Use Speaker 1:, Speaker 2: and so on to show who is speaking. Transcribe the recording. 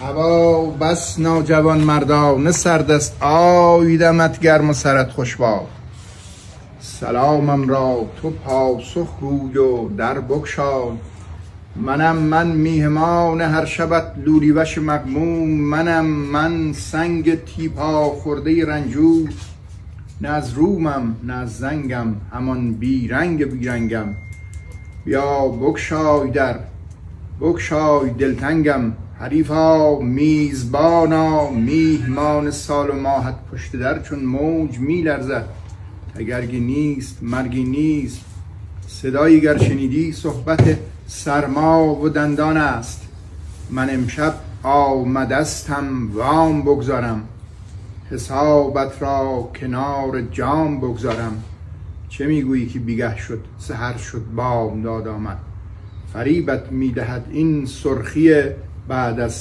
Speaker 1: هوا بس ناجوان مردانه سرد است، آیدمت گرم و سرت خوشباد. سلامم را تو پاسخ گوی و در بگشای، منم من میهمان هر شبت لولی وش مغموم، منم من سنگ تیپا خورده رنجور، نه از رومم نه از زنگم همان بیرنگ بیرنگم. بیا بگشای در بگشای دلتنگم، حریفا میزبانا میهمان سال و ماهت پشت در چون موج میلرزد. تگرگی نیست مرگی نیست، صدایی گر شنیدی صحبت سرما و دندان است. من امشب آمدستم وام بگذارم، حسابت را کنار جام بگذارم. چه میگویی که بیگه شد سحر شد بامداد آمد، فریبت میدهد این سرخی بعد از